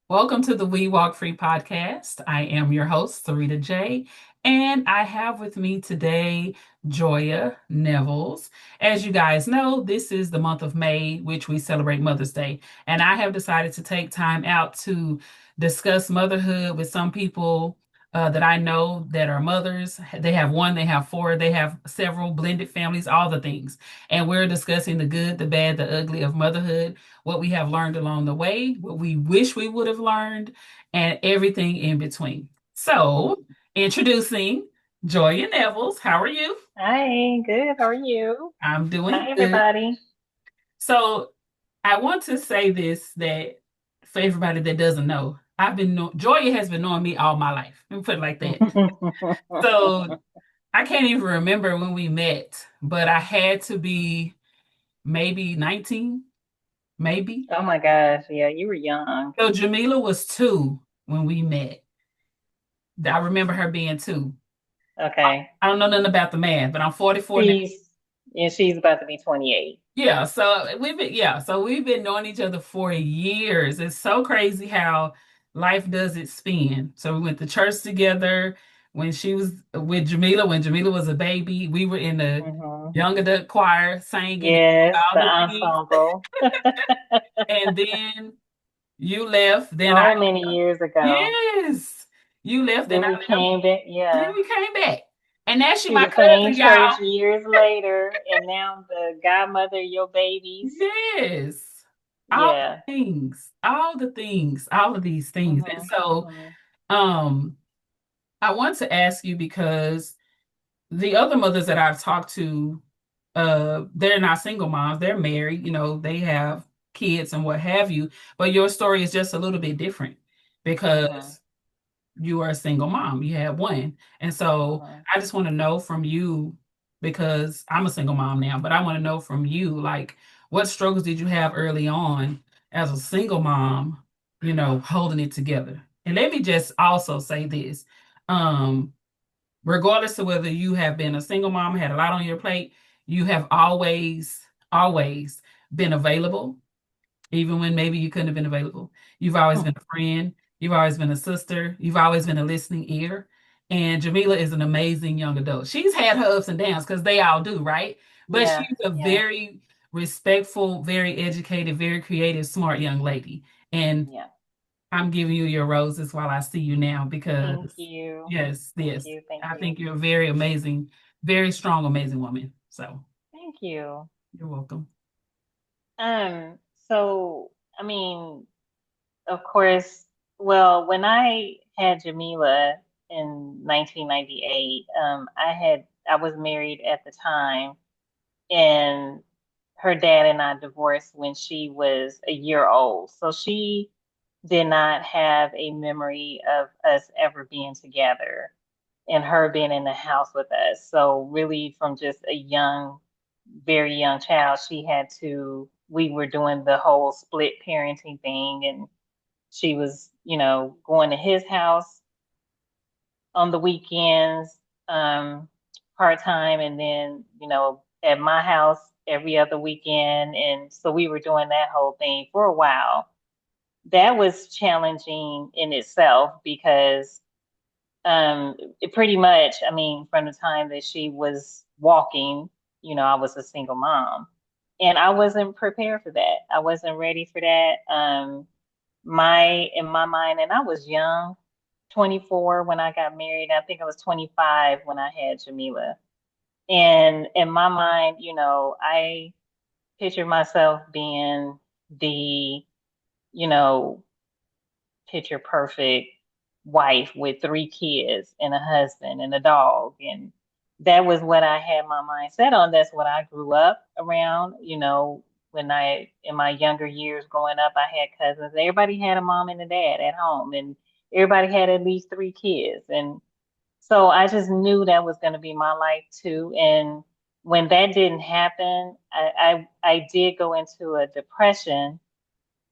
Welcome to the We Walk Free podcast. I am your host, Sarita J, and I have with me today Joyia Nevels. As you guys know, this is the month of May, which we celebrate Mother's Day, and I have decided to take time out to discuss motherhood with some people that I know that are mothers. They have one, they have four, they have several blended families, all the things. And we're discussing the good, the bad, the ugly of motherhood, what we have learned along the way, what we wish we would have learned, and everything in between. So, introducing Joyia Nevels. How are you? Hi, good. How are you? I'm doing Hi, good. everybody. So, I want to say this that for everybody that doesn't know, Joyia has been knowing me all my life. Let me put it like that. So, I can't even remember when we met, but I had to be maybe 19, maybe. Oh my gosh, yeah, you were young. So Jamila was 2 when we met. I remember her being 2. Okay. I don't know nothing about the math, but I'm 44 now. She's she's about to be 28. So we've been knowing each other for years. It's so crazy how life does its spin. So we went to church together when she was with Jamila, when Jamila was a baby. We were in the Hmm. young adult choir singing Yes, all the the things. ensemble. And then you left, then I So many years ago. yes. You left, then Then we I left. came back, Then yeah, we came back. And now she to my the same cousin, y'all. church years later, and now the godmother of your babies. Yes. All Yeah. the things, all the things, all of these things. And Hmm. so Hmm. um I want to ask you because the other mothers that I've talked to, they're not single moms, they're married, they have kids and what have you, but your story is just a little bit different Hmm. because you are a single mom. You have one. And so Hmm. I just want to know from you, because I'm a single mom now, but I want to know from you, like, what struggles did you have early on as a single mom, holding it together? And let me just also say this. Um, Regardless of whether you have been a single mom, had a lot on your plate, you have always been available even when maybe you couldn't have been available. You've always been a friend. You've always been a sister. You've always been a listening ear. And Jamila is an amazing young adult. She's had her ups and downs because they all do, right? But Yeah. she's a Yeah. very respectful, very educated, very creative, smart young lady. And Yeah. I'm giving you your roses while I see you now Thank because, you. yes, Thank yes, you. Thank I you. think you're a very amazing, very strong, amazing woman. So Thank you. you're welcome. Um, so I mean, of course, well, when I had Jamila in 1998, I was married at the time, and her dad and I divorced when she was a year old. So she did not have a memory of us ever being together and her being in the house with us. So really from just a young, very young child, we were doing the whole split parenting thing, and she was, going to his house on the weekends, um, part time, and then, at my house every other weekend. And so we were doing that whole thing for a while. That was challenging in itself because it pretty much, I mean, from the time that she was walking, I was a single mom. And I wasn't prepared for that. I wasn't ready for that. In my mind, and I was young, 24 when I got married. I think I was 25 when I had Jamila. And in my mind, I pictured myself being the, you know, picture perfect wife with 3 kids and a husband and a dog. And that was what I had my mind set on. That's what I grew up around. In my younger years growing up, I had cousins. Everybody had a mom and a dad at home, and everybody had at least 3 kids. And so I just knew that was going to be my life too. And when that didn't happen, I did go into a depression.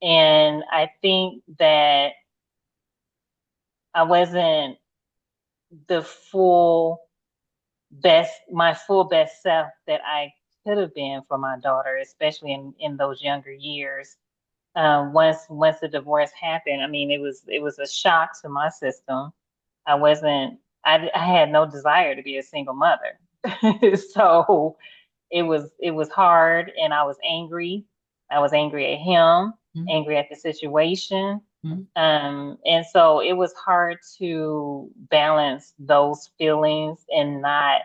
And I think that I wasn't the my full best self that I could have been for my daughter, especially in those younger years. once the divorce happened, I mean, it was a shock to my system. I wasn't, I had no desire to be a single mother. So it was hard and I was angry. I was angry at him, Mhm. angry at the situation. Mhm. And so it was hard to balance those feelings and not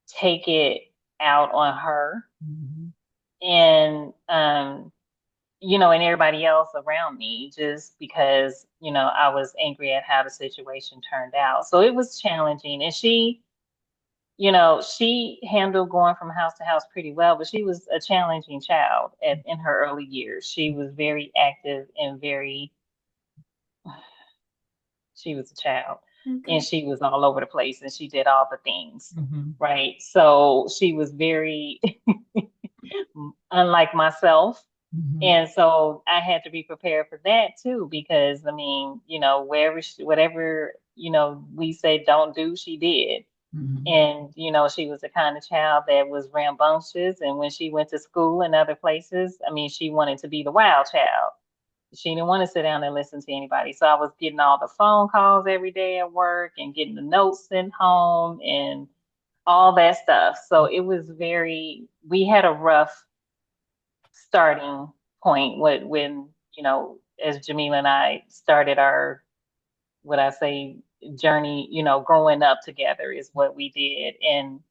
take it out on her Mhm. and and everybody else around me just because, I was angry at how the situation turned out. So it was challenging. And she handled going from house to house pretty well, but she was a challenging child in her early years. She was very active and she was a child and Okay. she was all over the place and she did all the things, Mhm. right? So she was very unlike myself. Mhm. And so I had to be prepared for that too, because I mean, whatever, we say don't do, she did. Mhm. And, she was the kind of child that was rambunctious. And when she went to school and other places, I mean, she wanted to be the wild child. She didn't want to sit down and listen to anybody. So I was getting all the phone calls every day at work and getting the notes sent home and all that stuff. So it was we had a rough starting point when, as Jamila and I started our, what I say, journey, growing up together is what we did. And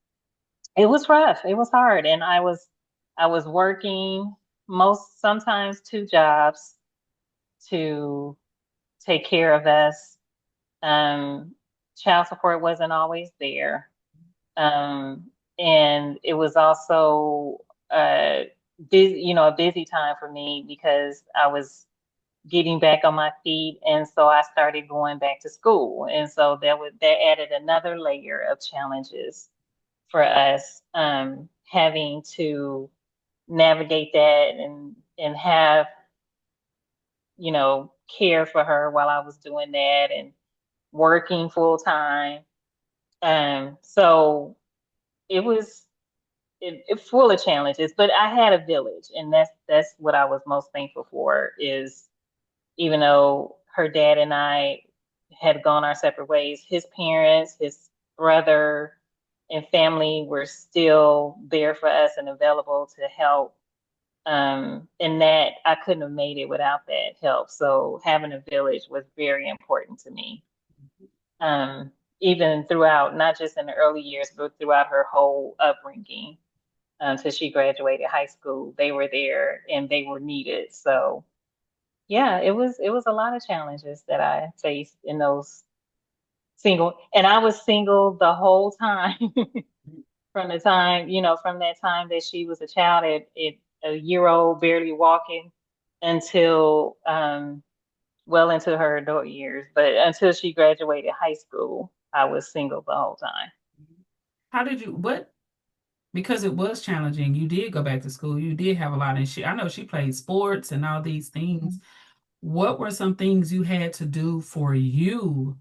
it was rough. It was hard. And I was working sometimes two jobs to take care of us. Um, Child support wasn't always there. Um, and it was also a busy time for me because I was getting back on my feet, and so I started going back to school, and so that added another layer of challenges for us, having to navigate that and have care for her while I was doing that and working full time. So it was it full of challenges, but I had a village, and that's what I was most thankful for. Is even though her dad and I had gone our separate ways, his parents, his brother, and family were still there for us and available to help. And that I couldn't have made it without that help. So having a village was very important to me. Um, Even throughout, not just in the early years, but throughout her whole upbringing, until she graduated high school, they were there and they were needed. So yeah, it was a lot of challenges that I faced in those and I was single the whole time from that time that she was a child at a year old, barely walking, until well into her adult years. But until she graduated high school, I was single the whole time. How did you, what, because it was challenging, you did go back to school, you did have a lot, and I know she played sports and all these things. What were some things you had to do for you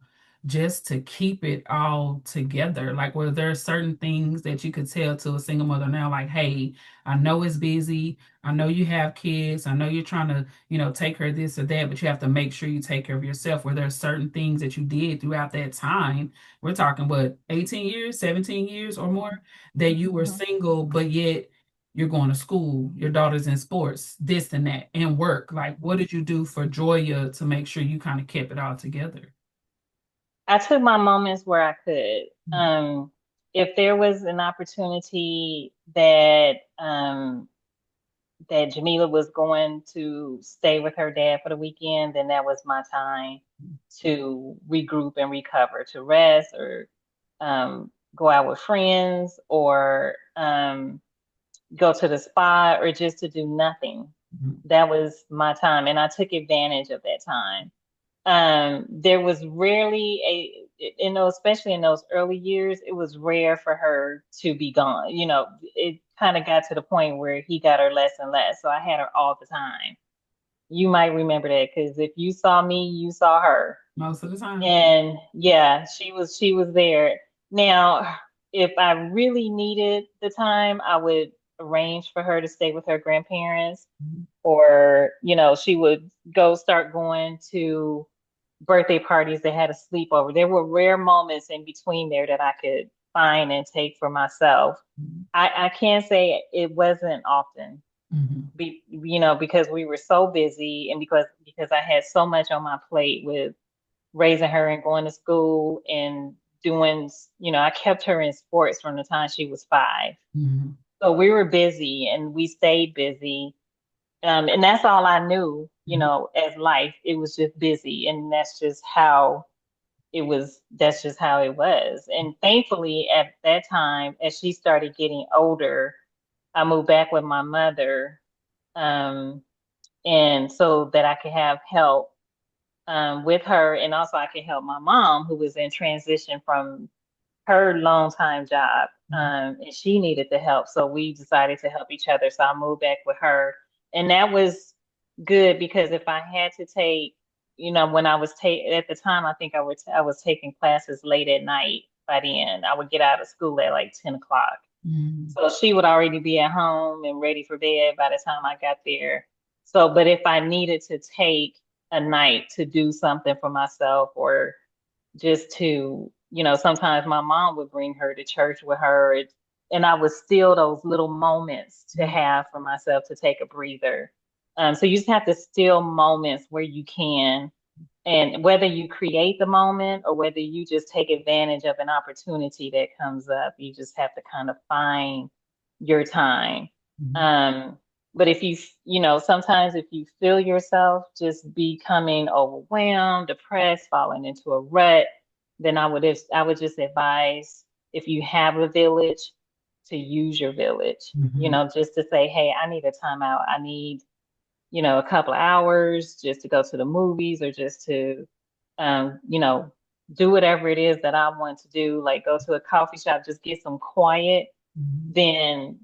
just to keep it all together? Like, were there certain things that you could tell to a single mother now, like, hey, I know it's busy. I know you have kids. I know you're trying to, take care of this or that, but you have to make sure you take care of yourself. Were there certain things that you did throughout that time? We're talking, what, 18 years, 17 years or more, that you were Mhm. single, but yet you're going to school, your daughter's in sports, this and that, and work. Like, what did you do for Joya to make sure you kind of kept it all together? I took my moments where I could. If there was an opportunity that Jamila was going to stay with her dad for the weekend, then that was my time to regroup and recover, to rest or go out with friends or go to the spa or just to do nothing. Mhm. That was my time, and I took advantage of that time. There was rarely especially in those early years, it was rare for her to be gone. It kind of got to the point where he got her less and less. So I had her all the time. You might remember that because if you saw me, you saw her. Most of the time. And yeah, she was there. Now, if I really needed the time, I would arrange for her to stay with her grandparents. or she would go start going to birthday parties that had a sleepover. There were rare moments in between there that I could find and take for myself. I can't say it wasn't often, Mhm. because we were so busy, and because I had so much on my plate with raising her and going to school and doing, I kept her in sports from the time she was 5. Mhm. So we were busy and we stayed busy. And that's all I knew, Mhm. as life. It was just busy, and that's just how it was. And thankfully, at that time, as she started getting older, I moved back with my mother, um, and so that I could have help with her, and also I could help my mom, who was in transition from her long time job, and she needed the help. So we decided to help each other. So I moved back with her, and that was good because if I had to take, when I was at the time, I think I was taking classes late at night. By the end, I would get out of school at like 10 o'clock. Mhm. So she would already be at home and ready for bed by the time I got there. So, but if I needed to take a night to do something for myself, or just to, sometimes my mom would bring her to church with her, and I would steal those little moments to have for myself to take a breather. So you just have to steal moments where you can, and whether you create the moment or whether you just take advantage of an opportunity that comes up, you just have to kind of find your time. Mhm. Um, but if sometimes if you feel yourself just becoming overwhelmed, depressed, falling into a rut, then I would just advise, if you have a village, to use your village. Mhm. Just to say, hey, I need a timeout. I need, a couple of hours just to go to the movies, or just to, you know, do whatever it is that I want to do, like go to a coffee shop, just get some quiet. Mhm. Then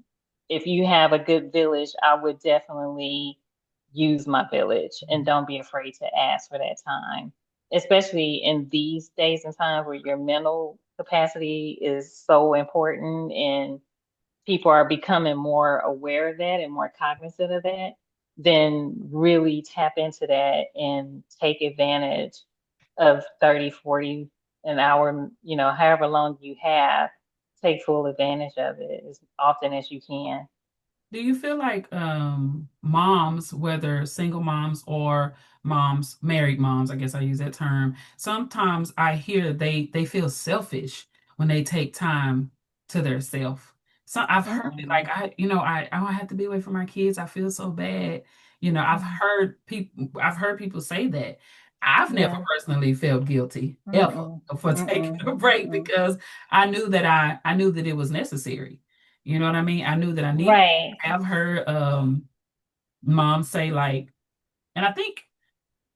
if you have a good village, I would definitely use my village, and don't be afraid to ask for that time, especially in these days and times where your mental capacity is so important, and people are becoming more aware of that and more cognizant of that. Then really tap into that and take advantage of 30, 40 an hour, however long you have. Take full advantage of it as often as you can. Do you feel like moms, whether single moms or moms, married moms, I guess I use that term, sometimes I hear they feel selfish when they take time to their self. So I've heard it like Mm-mm. I don't have to be away from my kids. I feel so bad. Mm. I've heard people say that. I've never Yeah. personally felt guilty ever Mm-mm. for taking Mm-mm. a break Mm-mm. because I knew that it was necessary. You know what I mean? I knew that I needed. Right. I've heard mom say like, and I think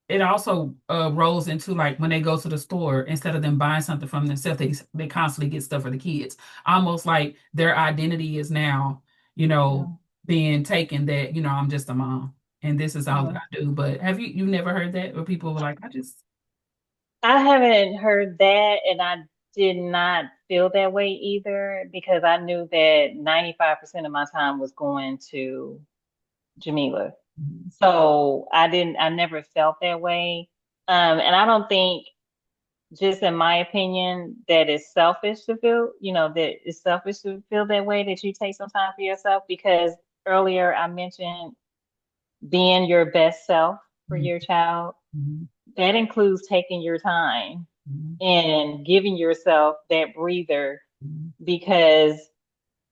it also rolls into like when they go to the store, instead of them buying something from themselves, they constantly get stuff for the kids. Almost like their identity is now, you know, Yeah. being taken that, I'm just a mom and this is all that Yeah. I do. But have you never heard that where people were like, I just I haven't heard that, and I did not feel that way either, because I knew that 95% of my time was going to Jamila. Mhm. So I never felt that way. And I don't think, just in my opinion, that it's selfish to feel, that it's selfish to feel that way, that you take some time for yourself, because earlier I mentioned being your best self for Mhm. your child. Mhm. That includes taking your time Mhm. and giving yourself that breather, Mhm. because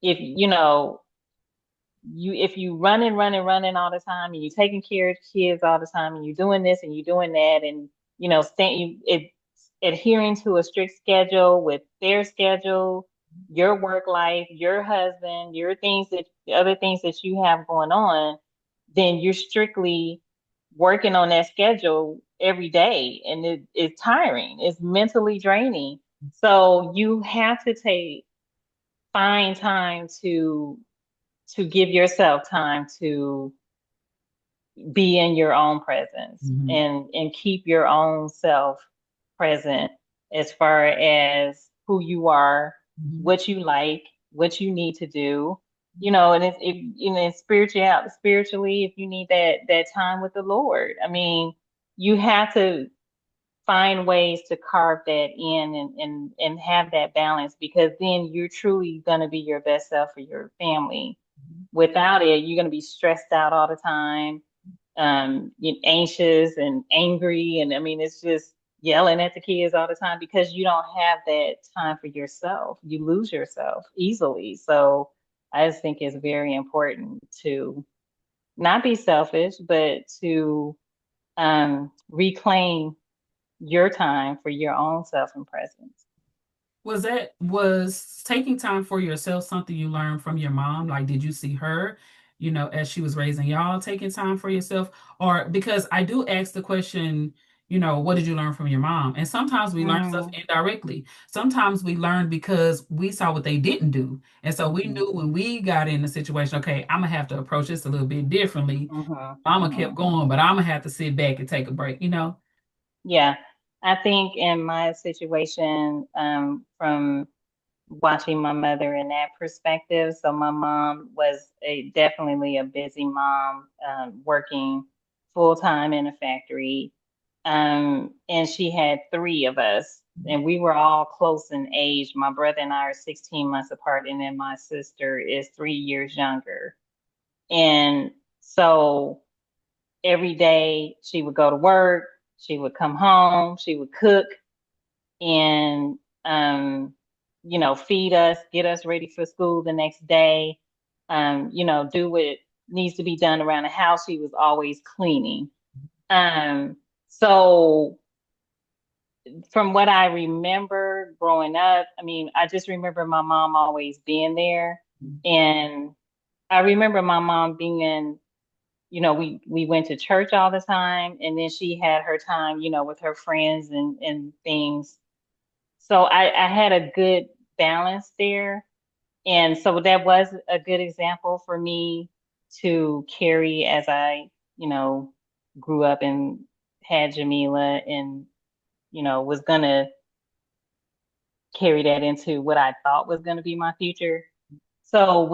if if you running all the time, and you taking care of kids all the time, and you doing this and you doing that, and adhering to a strict schedule with their schedule, your work life, your husband, your things, that the other things that you have going on, then you're strictly working on that schedule every day, and it's tiring, it's mentally draining. So you have to find time to give yourself time to be in your own presence, Mhm. and keep your own self present, as far as who you are, Mhm. what you like, what you need to do. and spiritually, if you need that time with the Lord, I mean, you have to find ways to carve that in and have that balance, because then you're truly going to be your best self for your family. Without it, you're going to be stressed out all the time, anxious and angry. And I mean, it's just yelling at the kids all the time because you don't have that time for yourself. You lose yourself easily. So I just think it's very important to not be selfish, but to reclaim your time for your own self and presence. Was taking time for yourself something you learned from your mom? Like, did you see her, as she was raising y'all, taking time for yourself? Or because I do ask the question, what did you learn from your mom? And sometimes we learn stuff Hmm. indirectly. Sometimes we learn because we saw what they didn't do. And so we Hmm. knew when we got in the situation, okay, I'm gonna have to approach this a little bit differently. Hmm. Mama Hmm. kept going, but I'm gonna have to sit back and take a break. Yeah, I think in my situation, from watching my mother in that perspective. So my mom was definitely a busy mom, working full time in a factory. And she had three of us, and we were all close in age. My brother and I are 16 months apart, and then my sister is 3 years younger. And so every day she would go to work, she would come home, she would cook, and feed us, get us ready for school the next day, do what needs to be done around the house. She was always cleaning. So from what I remember growing up, I mean, I just remember my mom always being there. And I remember my mom being, we went to church all the time, and then she had her time, with her friends and things. So I had a good balance there. And so that was a good example for me to carry as I, you know, grew up and had Jamila, and, was going to carry that into what I thought was going to be my future. So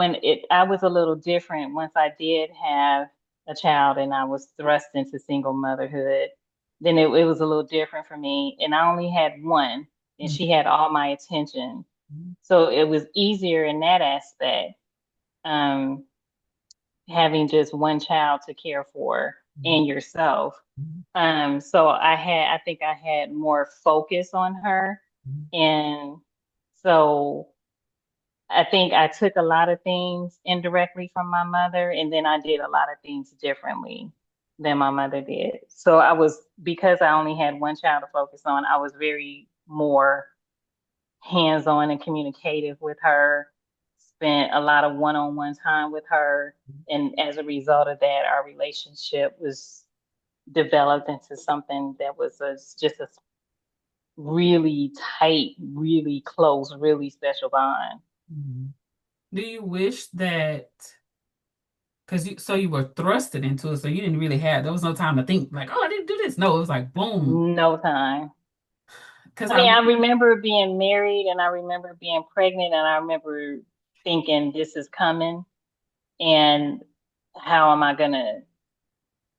I was a little different once I did have a child and I was thrust into single motherhood. Then it was a little different for me. And I only had one, and she had all my attention. So it was easier in that aspect, um, having just one child to care for and yourself. So I think I had more focus on her. And so I think I took a lot of things indirectly from my mother, and then I did a lot of things differently than my mother did. So because I only had one child to focus on, I was very more hands-on and communicative with her, spent a lot of one-on-one time with her. And as a result of that, our relationship was developed into something that was just a really tight, really close, really special bond. Mhm. Do you wish that because you were thrusted into it, so you didn't really have there was no time to think like, oh, I didn't do this. No, it was like boom. No time. Because I I mean, I remember being married, and I remember being pregnant, and I remember thinking this is coming, and how am I going to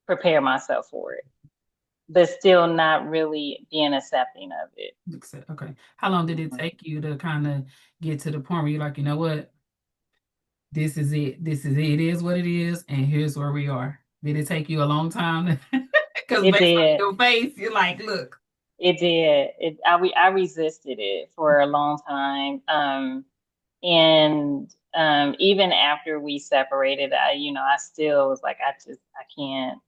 prepare myself for it? But still not really being accepting of it. okay. How long did it Mhm. take you to kind of get to the point where you're like, you know what, this is it. This is it. It is what it is, and here's where we are. Did it take you a long time? Because It based on did. your face, you're like, look, It did. I resisted it for a long time. And even after we separated, I still was like, I can't.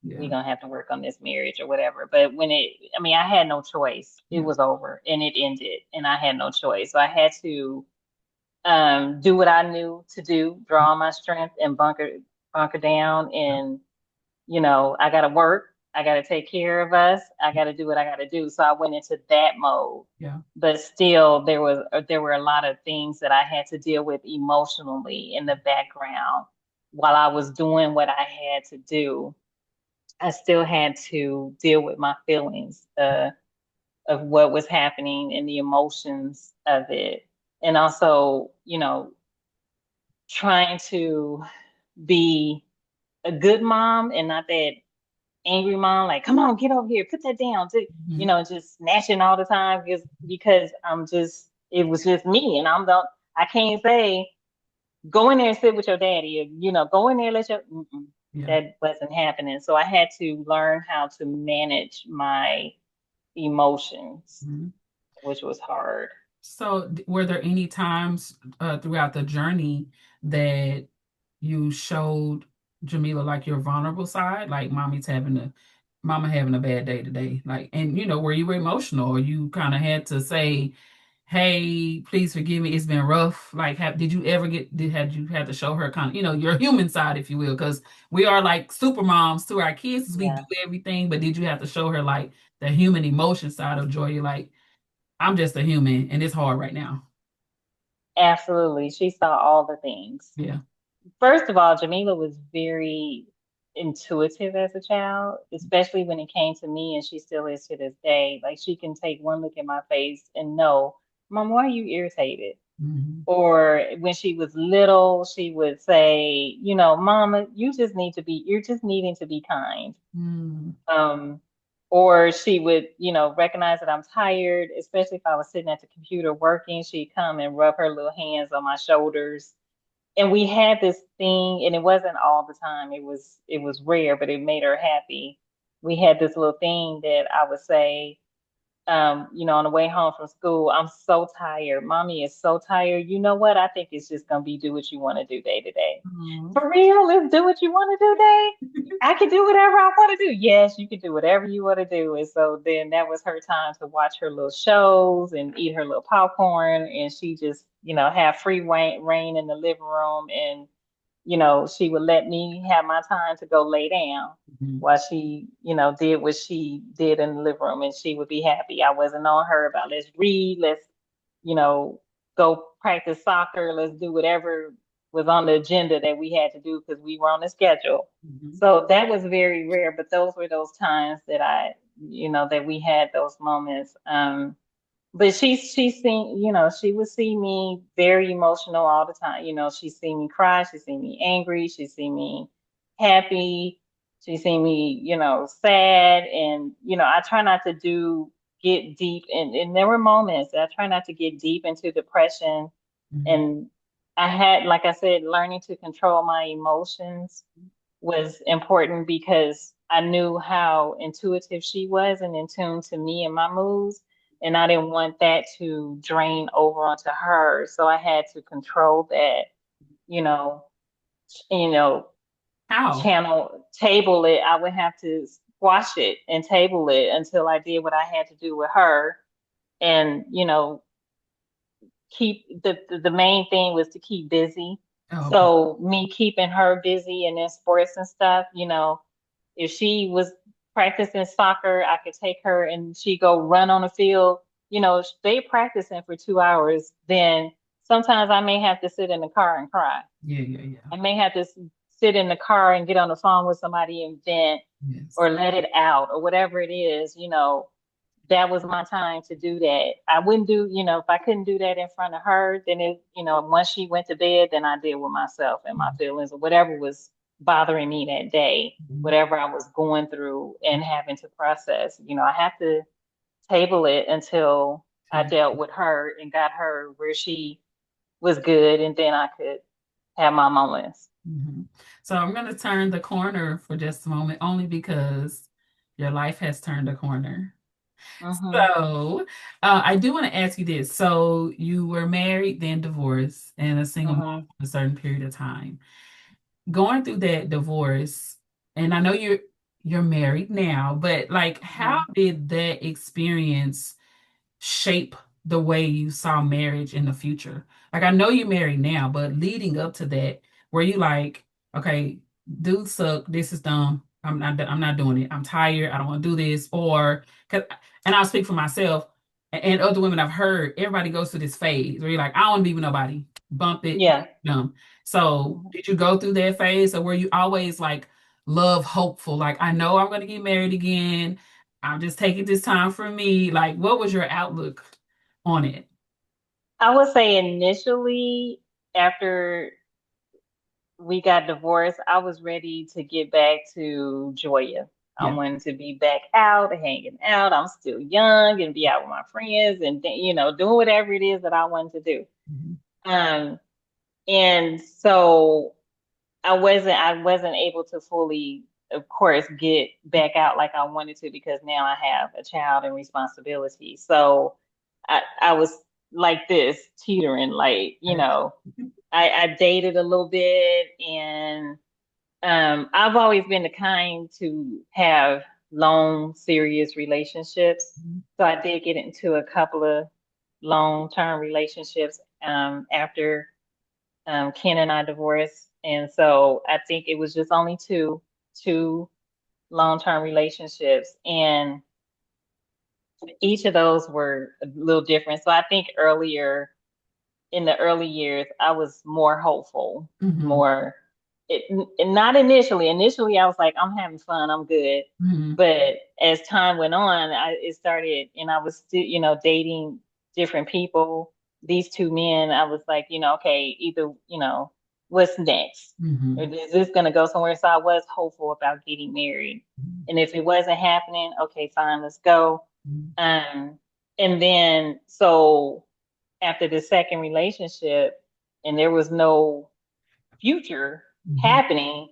We're yeah, gonna have to work on this marriage or whatever. But I mean, I had no choice. It yeah, was over and it ended, and I had no choice. So I had to do what I knew to do, draw on my strength and bunker down. yeah, And, I got to work. I got to take care of us. I got to do what I got to do. So I went into that mode. yeah. But still, there were a lot of things that I had to deal with emotionally in the background while I was doing what I had to do. I still had to deal with my feelings, of what was happening and the emotions of it. And also, trying to be a good mom and not that angry mom, like, come on, get over here, put that down, Mhm. just snatching all the time because it was just me, and I can't say go in there and sit with your daddy, or go in there and let your Yeah. that wasn't happening. So I had to learn how to manage my emotions, Mhm. which was hard. So, were there any times throughout the journey that you showed Jamila like your vulnerable side, like mama having a bad day today, like, and where you were emotional, or you kind of had to say, "Hey, please forgive me. It's been rough." Like, did you ever had you had to show her kind of, your human side, if you will, because we are like super moms to our kids. We do Yeah, everything, but did you have to show her like the human emotion side of Joy? Like, I'm just a human, and it's hard right now. absolutely. She saw all the things. Yeah. First of all, Jamila was very intuitive as a child, especially when it came to me, and she still is to this day. Like, she can take one look at my face and know, Mom, why are you irritated? Hmm. Or when she was little, she would say, Mama, you're just needing to be kind. Mm-hmm. Um, or she would, recognize that I'm tired, especially if I was sitting at the computer working. She'd come and rub her little hands on my shoulders. And we had this thing, and it wasn't all the time. It was rare, but it made her happy. We had this little thing that I would say, on the way home from school, I'm so tired. Mommy is so tired. You know what? I think it's just gonna be do what you want to do day to day. For real, let's do what you want to do day. I can do whatever I want to do. Yes, you can do whatever you want to do. And so then that was her time to watch her little shows and eat her little popcorn. And she just, have free reign in the living room. And she would let me have my time to go lay down Hmm. while she, did what she did in the living room, and she would be happy. I wasn't on her about let's read, let's, you know, go practice soccer, let's do whatever was on the agenda that we had to do because we were on the schedule. Hmm. So that was very rare, but those were those times that that we had those moments. But she's seen, she would see me very emotional all the time. She's seen me cry, she's seen me angry, she's seen me happy, she's seen me, sad. And, I try not to get deep, and there were moments that I try not to get deep into depression. Hmm. And I had, like I said, learning to control my emotions was important because I knew how intuitive she was and in tune to me and my moods. And I didn't want that to drain over onto her. So I had to control that, you know, you know, How? table it. I would have to squash it and table it until I did what I had to do with her. And, the main thing was to keep busy. Oh, okay. So me keeping her busy and in sports and stuff, if she was practicing soccer, I could take her and she go run on the field. If they practicing for 2 hours, then sometimes I may have to sit in the car and cry. Yeah, yeah, yeah. I may have to sit in the car and get on the phone with somebody and vent Yes. or let it out or whatever it is. That was my time to do that. I wouldn't do, if I couldn't do that in front of her, then once she went to bed, then I deal with myself and my feelings or whatever was bothering me that day, Mhm. whatever I was going through and having to process. I have to table it until I Yeah. dealt with her and got her where she was good, and then I could have my moments. Mhm. So I'm going to turn the corner for just a moment, only because your life has turned a corner. Hmm. So I do want to ask you this. So you were married, then divorced, and a single mom Hmm. for a certain period of time. Going through that divorce, and I know you're married now, but like, how Hmm. did that experience shape the way you saw marriage in the future? Like, I know you're married now, but leading up to that, were you like, okay, dude suck, this is dumb. I'm not doing it. I'm tired. I don't want to do this. Or and I'll speak for myself and other women I've heard, everybody goes through this phase where you're like, I don't want to be with nobody. Bump it, Yeah. dumb. So Mhm. did you go through that phase, or were you always like love hopeful? Like, I know I'm gonna get married again. I'm just taking this time for me. Like, what was your outlook on it? I would say initially, after we got divorced, I was ready to get back to Joyia. I Yeah. wanted to be back out, hanging out. I'm still young and be out with my friends and, doing whatever it is that I wanted to do. Mhm. Um, and so I wasn't able to fully, of course, get back out like I wanted to because now I have a child and responsibility. So I was like this, teetering, like, I dated a little bit and I've always been the kind to have long, serious relationships. Mhm. So I did get into a couple of long-term relationships after Ken and I divorced. And so I think it was just only two long-term relationships. And each of those were a little different. So I think in the early years, I was more hopeful, Mhm. more it, not initially. Initially, I was like, I'm having fun, I'm good. Mhm. But as time went on, it started, and I was still, dating different people. These two men, I was like, okay, either, what's next? Or Mhm. is this going to go somewhere? So I was hopeful about getting married. And if it wasn't happening, okay, fine, let's go. Mhm. Um, and then so after the second relationship and there was no future Mhm. happening,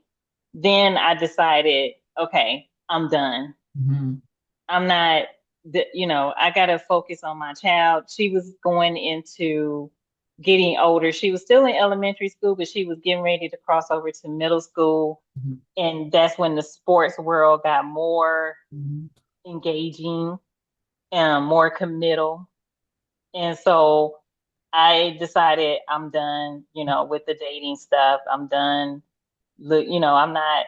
then I decided, okay, I'm done. Mhm. I'm not, I got to focus on my child. She was going into getting older. She was still in elementary school, but she was getting ready to cross over to middle school. Mhm. And that's when the sports world got more Mhm. engaging and more committal. And so I decided I'm done, with the dating stuff. I'm done. Look, I'm not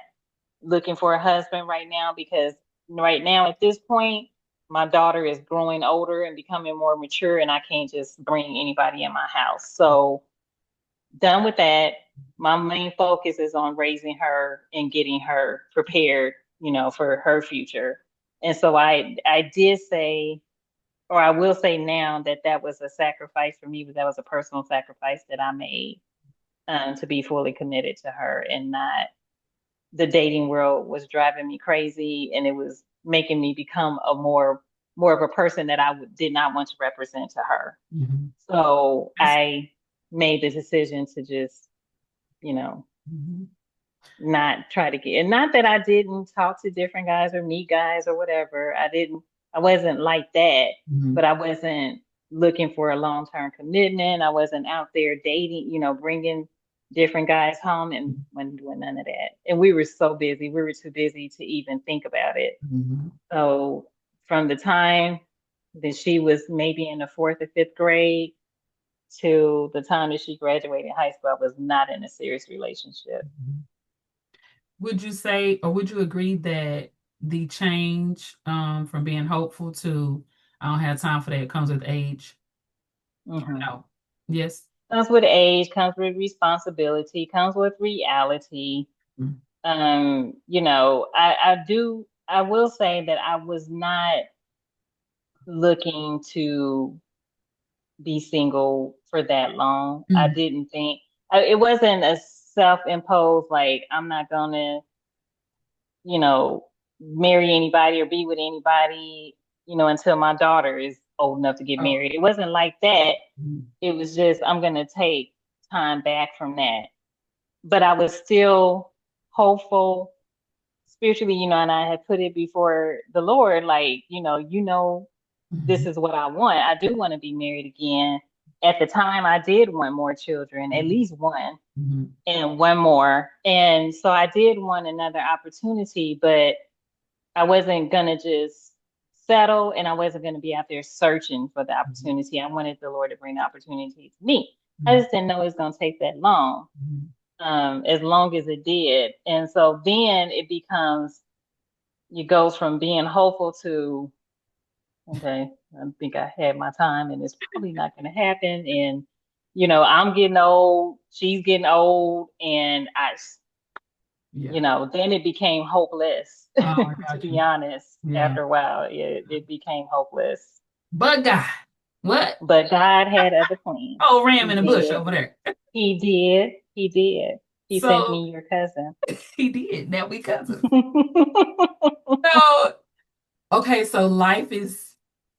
looking for a husband right now because right now at this point, my daughter is growing older and becoming more mature, and I can't just bring anybody in my house. So done with that. My main focus is on raising her and getting her prepared, for her future. And so I did say, or I will say now that that was a sacrifice for me, but that was a personal sacrifice that I made to be fully committed to her and not the dating world was driving me crazy and it was making me become a more of a person that did not want to represent to her. Mhm. So That's I made the decision to just, you know, mhm. not try to get, and not that I didn't talk to different guys or meet guys or whatever. I wasn't like that, Mhm. but I wasn't looking for a long-term commitment. I wasn't out there dating, bringing different guys home and wasn't doing none of that. And we were so busy. We were too busy to even think about it. Mhm. So from the time that she was maybe in the fourth or fifth grade to the time that she graduated high school, I was not in a serious relationship. Mhm. Would you say, or would you agree that the change from being hopeful to I don't have time for that comes with age? Mhm. No. Yes. Comes with age, comes with responsibility, comes with reality. Mhm. I will say that I was not looking to be single for that long. I Mhm. didn't think it wasn't a self-imposed, like, I'm not gonna, you know, marry anybody or be with anybody, until my daughter is old enough to get Oh. married. It wasn't like that. Mhm. It was just, I'm gonna take time back from that. But I was still hopeful spiritually, and I had put it before the Lord, like, this Mhm. is what I want. I do want to be married again. At the time, I did want more children, at least one, Mhm. and one more. And so I did want another opportunity, but I wasn't gonna just settle and I wasn't gonna be out there searching for the Mhm. opportunity. I wanted the Lord to bring the opportunity to me. I Mhm. just didn't know it was gonna take that long, Mhm. as long as it did. And so then it goes from being hopeful to, okay, I think I had my time and it's probably not going to happen. And, I'm getting old, she's getting old, and Yeah. then it became hopeless, Oh, I to got be you. honest. Yeah. After a while, it became hopeless. But God, what? But God had other plans. Oh, ram He in the bush did. over there. He did. He did. He sent So me your cousin. he did. Now we cousins. So, okay, so life is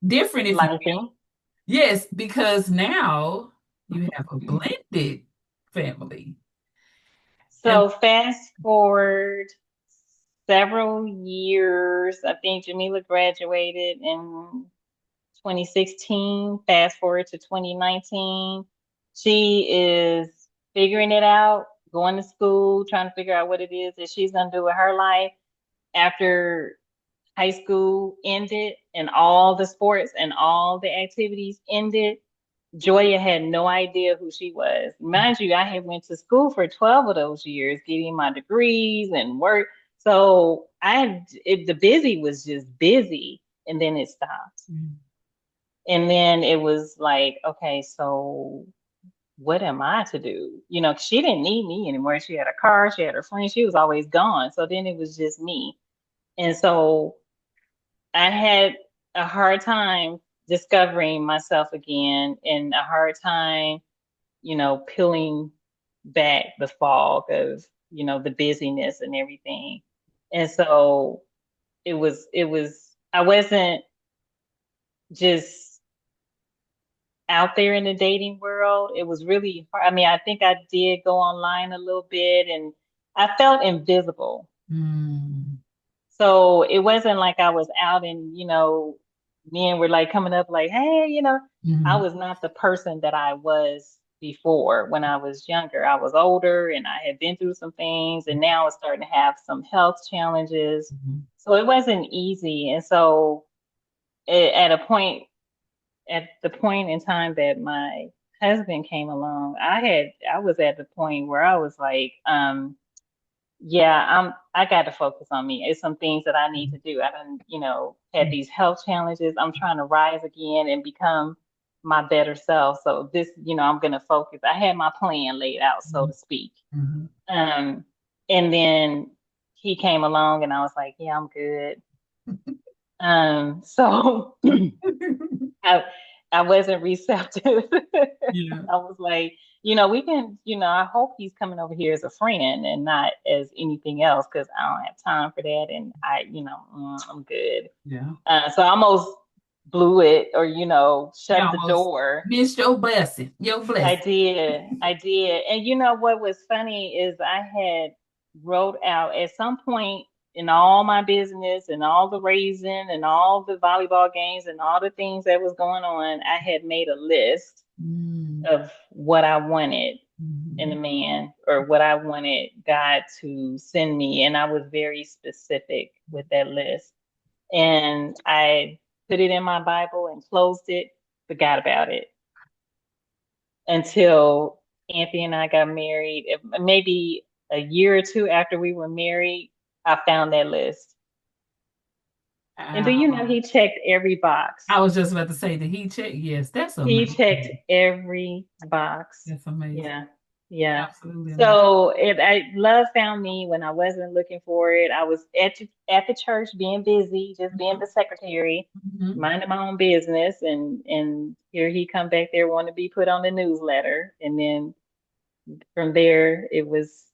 different if you Lifing. yes, because now you have a blended family. And So fast forward several years. I think Jamila graduated in 2016. Fast forward to 2019. She is figuring it out, going to school, trying to figure out what it is that she's going to do with her life after high school ended and all the sports and all the activities ended. Joyia had no idea who she was. Mind you, I had went to school for 12 of those years, getting my degrees and work. So the busy was just busy, and then it stopped. And then it was like, okay, so what am I to do? She didn't need me anymore. She had a car, she had her friends, she was always gone. So then it was just me. And so I had a hard time discovering myself again and a hard time, peeling back the fog of, the busyness and everything. And so I wasn't just out there in the dating world. It was really hard. I mean, I think I did go online a little bit and I felt invisible. mm, So it wasn't like I was out and, men were like coming up like, hey, I mhm, was not the person that I was before when I was younger. I was older and I had been through some things and now I was starting to have some health challenges. mhm, So it wasn't easy. And so it, at the point in time that my husband came along, I was at the point where I was like, yeah, I got to focus on me. It's some things that I need to do. I done, had these health challenges. I'm trying to rise again and become my better self. So this, I'm gonna focus. I had my plan laid out, so mhm, to speak. mhm. Um, and then he came along and I was like, yeah, I'm good. So I I wasn't receptive. Yeah, I was like, we can, I hope he's coming over here as a friend and not as anything else because I don't have time for that. And I'm good. yeah. So I almost blew it or, You shut the almost door. missed your blessing. Your I blessing. did. I did. And you know what was funny is I had wrote out at some point in all my business and all the raising and all the volleyball games and all the things that was going on, I had made a list Mm, of what I wanted in a mhm, man or what I wanted God to send me. And I was very specific with that list. And I put it in my Bible and closed it, forgot about it until Anthony and I got married. Maybe a year or two after we were married, I found that list. And do you know wow. he checked every box? I was just about to say the heat check. Yes, that's He checked amazing. every box. That's amazing. Yeah. Yeah. Absolutely amazing. So love found me when I wasn't looking for it. I was at the church being busy, just being the secretary, Mhm. minding my own business, and here he come back there wanting to be put on the newsletter. And then from there it was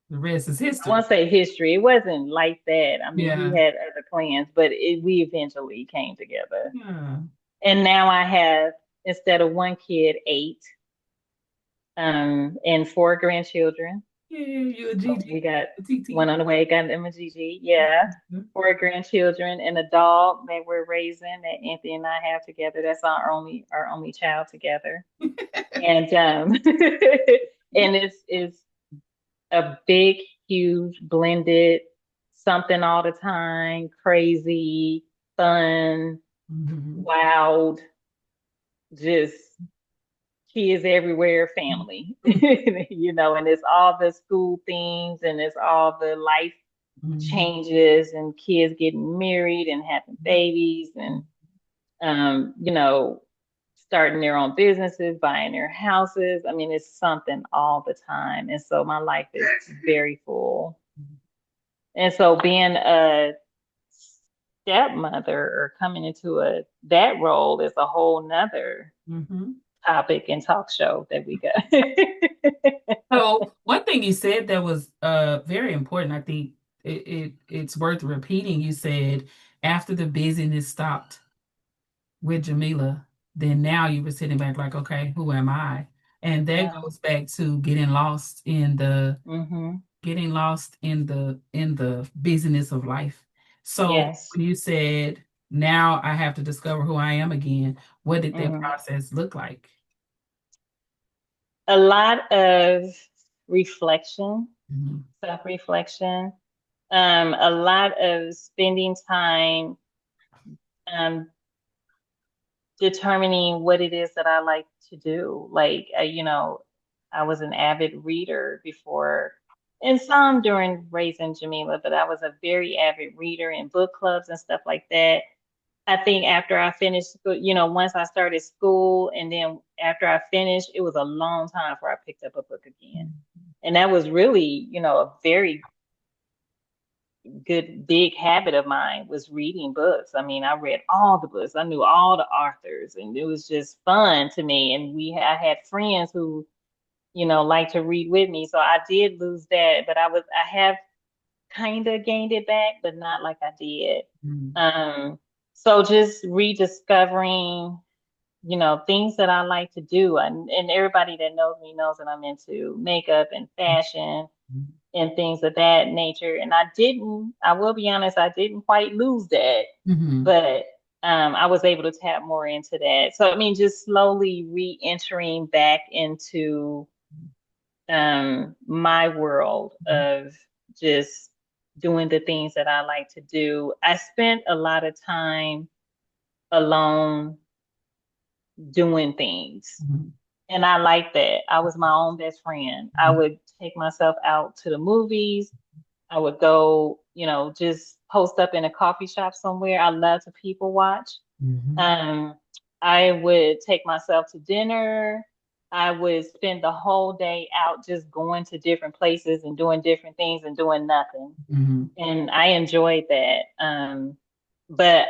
The rest is I history. won't say history. It wasn't like that. I mean, he Yeah. had other plans, but we eventually came together. Yeah. And now I have, instead of one kid, eight, and four grandchildren. Yeah, you a So we Gigi. got A one TT. on the way, got them a Gigi. Yeah. Four grandchildren and a dog that we're raising that Anthony and I have together. That's our only child together. And and it's a big, huge, blended, something all the time, crazy, fun, Mhm. wild, just kids everywhere family. And it's all the school things and it's all the life Mhm. changes and kids getting married and having babies and starting their own businesses, buying their houses. I mean, it's something all the time. And so my life is very full. And so being a stepmother or coming into that role is a whole nother Mhm. topic and talk show that we got. So one thing you said that was very important, I think it's worth repeating. You said after the busyness stopped with Jamila, then now you were sitting back like, okay, who am I? And that Yeah. goes back to Mm-hmm. getting lost in the busyness of life. So Yes. when you said now I have to discover who I am again, what did that Mm-hmm. process look like? A lot of reflection, Mhm. self-reflection, a lot of spending time um, determining what it is that I like to do. Like, I was an avid reader before, and some during raising Jamila, but I was a very avid reader in book clubs and stuff like that. I think after I finished school, once I started school and then after I finished, it was a long time before I picked up a book again. And that was really, a very good big habit of mine was reading books. I mean, I read all the books. I knew all the authors and it was just fun to me. And I had friends who, like to read with me. So I did lose that, but I have kind of gained it back, but not like I did. Mhm. Um, so just rediscovering, things that I like to do. And everybody that knows me knows that I'm into makeup and fashion and things of that nature. And I will be honest, I didn't quite lose that, Mhm. but I was able to tap more into that. So, I mean, just slowly re-entering back into my world of just doing the things that I like to do. I spent a lot of time alone doing things. Mhm. And I like that. I was my own best friend. I Mhm. would take myself out to the movies. I would go, just post up in a coffee shop somewhere. I love to people watch. Mhm. Um, I would take myself to dinner. I would spend the whole day out just going to different places and doing different things and doing nothing. Mhm. And I enjoyed that. But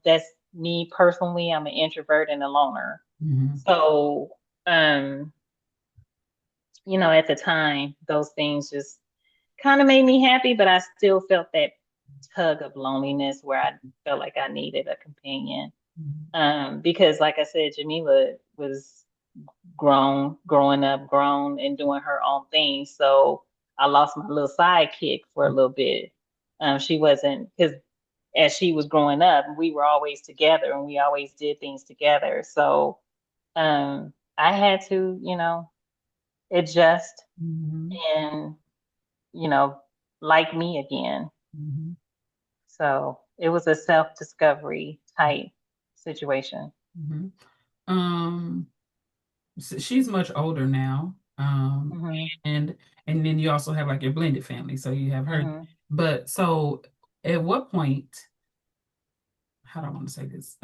that's me personally. I'm an introvert and a loner. Mhm. So, um, at the time, those things just kind of made me happy, but I still felt that tug of loneliness where I felt like I needed a companion. Mhm. Because like I said, Jamila was growing up, grown and doing her own thing. So I lost my little sidekick for a little bit. She wasn't because as she was growing up, we were always together and we always did things together. So I had to, adjust Mhm. and, you know, like me again. Mhm. So it was a self-discovery type situation. Mhm. Um, she's much older now. Hmm. And then you also have like your blended family, so you have her. Hmm. But so at what point, how do I want to say this?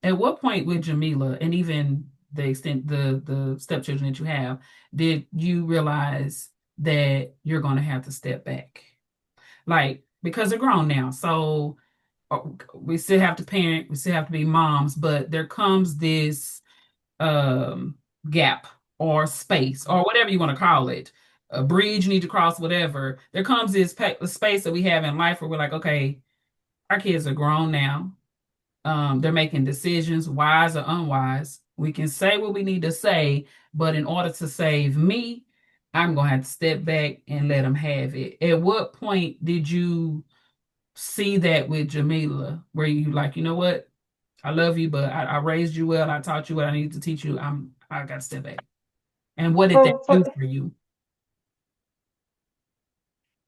At what point with Jamila and even the extent the stepchildren that you have, did you realize that you're going to have to step back? Like because they're grown now, so we still have to parent, we still have to be moms, but there comes this um gap or space or whatever you want to call it, a bridge you need to cross, whatever. There comes this space that we have in life where we're like, okay, our kids are grown now. They're making decisions, wise or unwise. We can say what we need to say, but in order to save me, I'm gonna have to step back and let them have it. At what point did you see that with Jamila, where you like, you know what? I love you, but I raised you well. I taught you what I needed to teach you. I got to step back. And what did that For, do for, for you?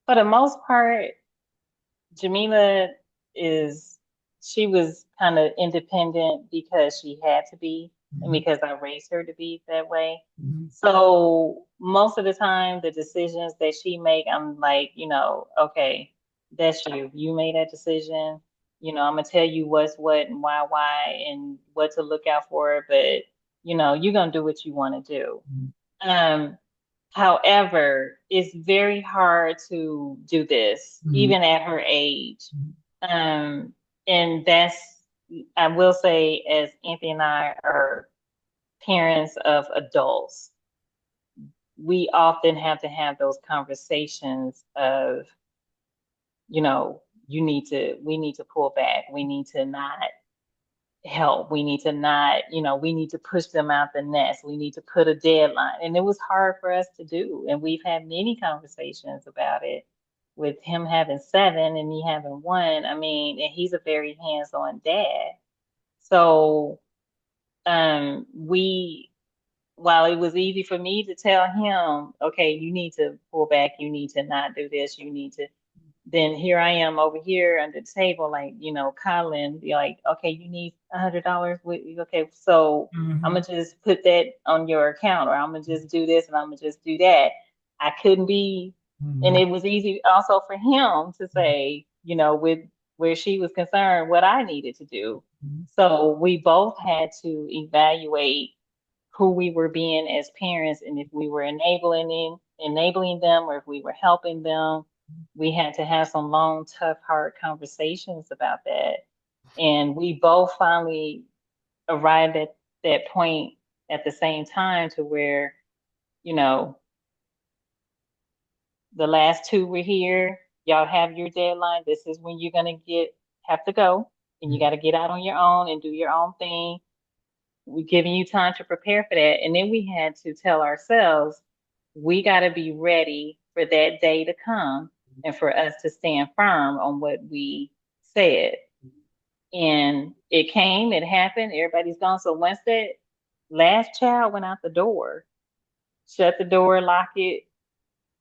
for the most part, Jamila is she was kind of independent because she had to be and Mhm. because I raised her to be that way. Mhm. So most of the time the decisions that she make, I'm like, okay, that's you. You made that decision. I'm gonna tell you what's what and why and what to look out for, but you're gonna do what you want to do. Um, However, it's very hard to do this, Mhm. even at her age. Mhm. Um, and that's I will say, as Anthony and I are parents of adults, we often have to have those conversations of, we need to pull back. We need to not help. We need to not, we need to push them out the nest. We need to put a deadline. And it was hard for us to do. And we've had many conversations about it with him having seven and me having one. I mean, and he's a very hands-on dad. So, we while it was easy for me to tell him, okay, you need to pull back, you need to not do this, you need to, then here I am over here under the table, like, Colin, be like, okay, you need $100. Okay, so I'm Hmm. gonna just put that on your account, or I'm gonna just do this and I'm gonna just do that. I couldn't be, and Hmm. it was easy also for him to say, with where she was concerned, what I needed to do. So we both had to evaluate who we were being as parents and if we were enabling them or if we were helping them. We had to have some long, tough, hard conversations about that. And we both finally arrived at that point at the same time to where, you know, the last two were here. Y'all have your deadline. This is when you're gonna have to go and you got to get out on your own and do your own thing. We're giving you time to prepare for that. And then we had to tell ourselves, we got to be ready for that day to come and for us to stand firm on what we said. And it came, it happened, everybody's gone. So once that last child went out the door, shut the door, lock it,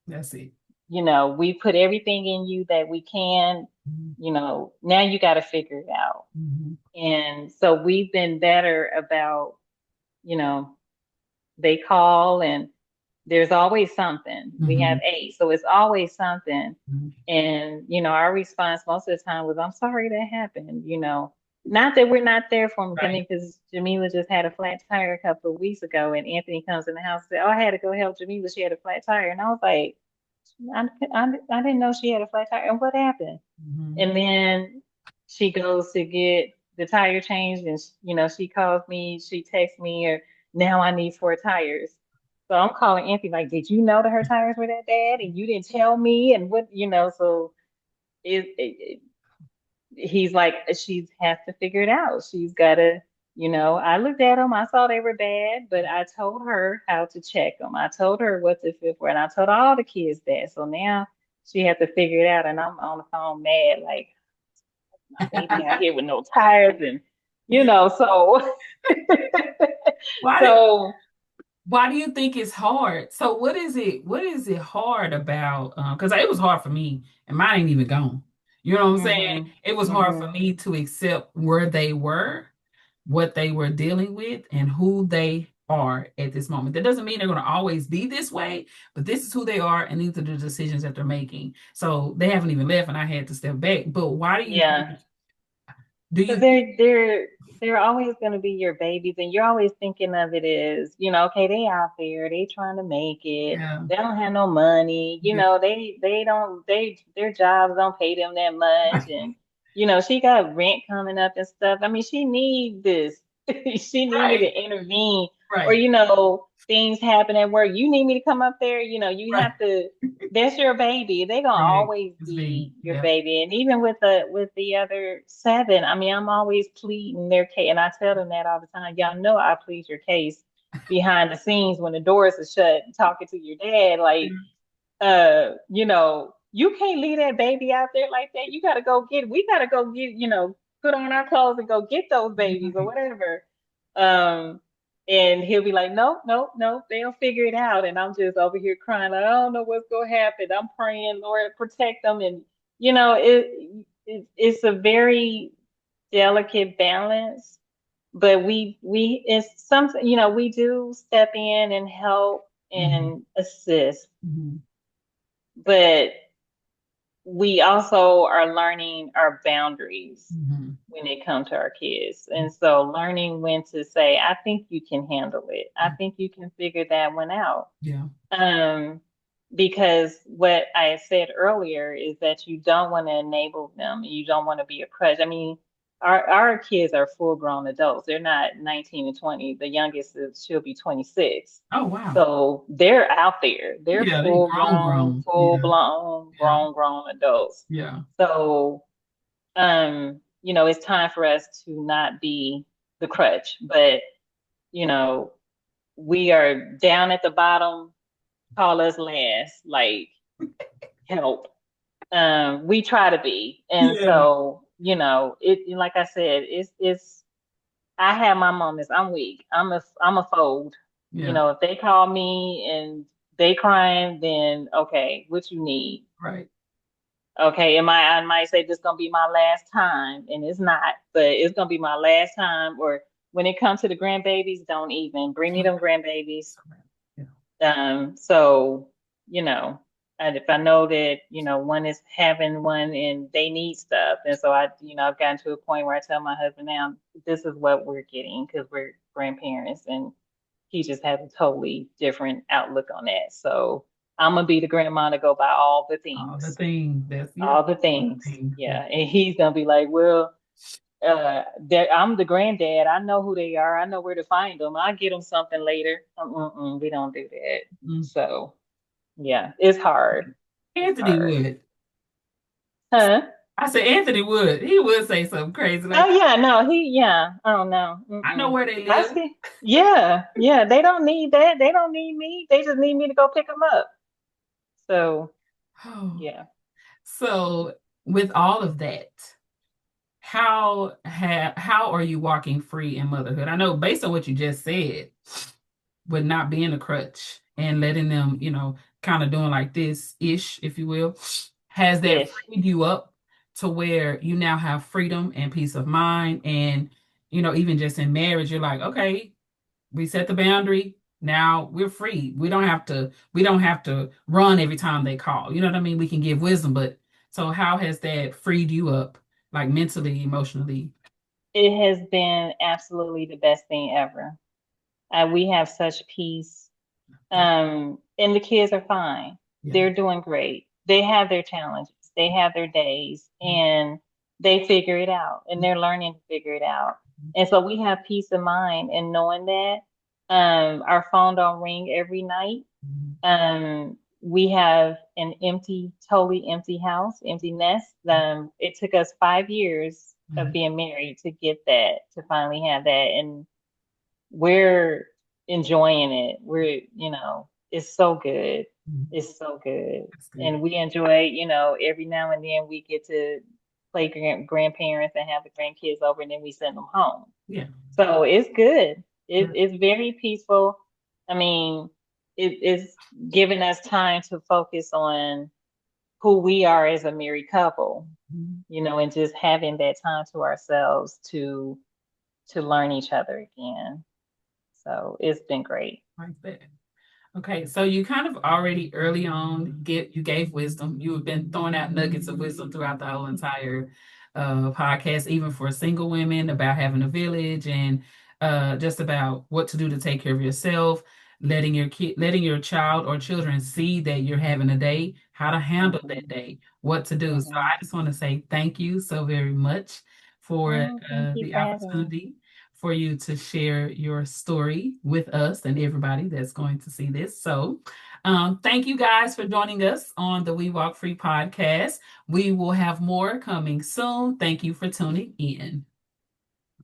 That's it. we put everything in you that we can, now you got to figure it out. Hmm. And so we've been better about, you know, they call and there's always something. We have Hmm. eight, so it's always something. Hmm. And, our response most of the time was, I'm sorry that happened, Not that we're not there for him, Right. because Jamila just had a flat tire a couple of weeks ago, and Anthony comes in the house and said, oh, I had to go help Jamila. She had a flat tire. And I was like, I didn't know she had a flat tire. And what happened? Hmm. And then she goes to get the tire changed, and she calls me, she texts me, or now I need four tires. So I'm calling Anthony like, did you know that her tires were that bad, and you didn't tell me, and what, so he's like, she has to figure it out. She's got to, I looked at them, I saw they were bad, but I told her how to check them. I told her what to feel for, and I told all the kids that. So now she had to figure it out, and I'm on the phone mad, like, my baby out here with no tires, and so Why did so why do you think it's hard? So what is it hard about because it was hard for me and mine ain't even gone. You know what I'm saying? mhm, It was hard for mhm, me to accept where they were, what they were dealing with, and who they are at this moment. That doesn't mean they're going to always be this way, but this is who they are, and these are the decisions that they're making. So they haven't even left, and I had to step back. But why do you think? yeah. Do Because you? they're always going to be your babies, and you're always thinking of it as, okay, they out there, they trying to make it. Yeah. They don't have no money, Yeah. they don't their jobs don't pay them that much, and she got rent coming up and stuff. I mean, she need this. She need me to Right. intervene, or Right. things happen at work. You need me to come up there. You Right. have to. That's your baby. They're gonna Right. always It's me. be your Yeah. baby. And even with the other seven, I mean, I'm always pleading their case, and I tell them that all the time. Y'all know I plead your case behind the scenes when the doors are shut, talking to your dad, like, you can't leave that baby out there like that. We gotta go get, put on our clothes and go get those babies or Right. whatever. Um, and he'll be like, nope, nope, nope, they'll figure it out. And I'm just over here crying, like, I don't know what's gonna happen. I'm praying, Lord, protect them. And it's a very delicate balance, but it's something, we do step in and help Mhm. and assist, Mhm. but we also are learning our boundaries Mhm. when it comes to our kids. And so learning when to say, I think you can handle it. I Mhm. think you can figure that one out. Yeah. Um, because what I said earlier is that you don't want to enable them. You don't want to be a crutch. I mean, our kids are full grown adults. They're not 19 and 20. The youngest is she'll be 26. Oh, wow. So they're out there. They're Yeah, they grown. full Yeah, blown, yeah, grown adults. yeah. So it's time for us to not be the crutch, but you know, we are down at the bottom, call us last, like help. We try to be. And Yeah, so, it like I said, it's I have my moments. I'm weak. I'm a fold. yeah, If they call me and they crying, then okay, what you need? right. Okay, I might say this gonna be my last time, and it's not, but it's gonna be my last time. Or when it comes to the grandbabies, don't even bring me them grandbabiys. Yeah. So, you know, and if I know that, one is having one and they need stuff. And so I've gotten to a point where I tell my husband now, this is what we're getting because we're grandparents and he just has a totally different outlook on that. So I'm gonna be the grandma to go buy The thing that's, yeah, all the the things. thing. Yeah. Yeah. And he's gonna be like, well, I'm the granddad. I know who they are. I know where to find them. I'll get them something later. We don't do that. Mm. So yeah, it's hard. It's Anthony hard. would. Huh? I said Anthony would. He would say something crazy Oh like, yeah, no, yeah. Oh no. I know where they I live. see. Yeah, yeah. They don't need that. They don't need me. They just need me to go pick them up. So Oh. yeah. So with all of that, how are you walking free in motherhood? I know based on what you just said, with not being a crutch and letting them, kind of doing like this ish, if you will, has that Ish. freed you up to where you now have freedom and peace of mind? And, even just in marriage, you're like, okay, we set the boundary. Now we're free. We don't have to run every time they call. You know what I mean? We can give wisdom, but so how has that freed you up, like mentally, emotionally? It has been absolutely the best thing ever. We have such peace. That's, And the kids are fine. yeah. They're doing great. They have their challenges. They have their days and they figure it out and they're learning to figure it out. And so we have peace of mind in knowing that our phone don't ring every night. We have an totally empty house, empty nest. It took us 5 years of Mhm. being married to get that, to finally have that. And we're enjoying it. It's so good. Mhm. It's so good. That's good. And we enjoy, every now and then we get to play grandparents and have the grandkids over and then we send them home. Yeah. So it's good. Yeah. It's very peaceful. I mean, it's giving us time to focus on who we are as a married couple, Mhm. and just having that time to ourselves to learn each other again. So it's been great. Like that. Okay, so you kind of already early on you gave wisdom. You have been throwing out nuggets of wisdom throughout the whole entire podcast, even for single women about having a village and just about what to do to take care of yourself, letting your child or children see that you're having a day, how to handle Hmm. that day, what to do. So Hmm. I just want to say thank you so very much for Oh, thank you the for having me. opportunity for you to share your story with us and everybody that's going to see this. So, thank you guys for joining us on the We Walk Free podcast. We will have more coming soon. Thank you for tuning in.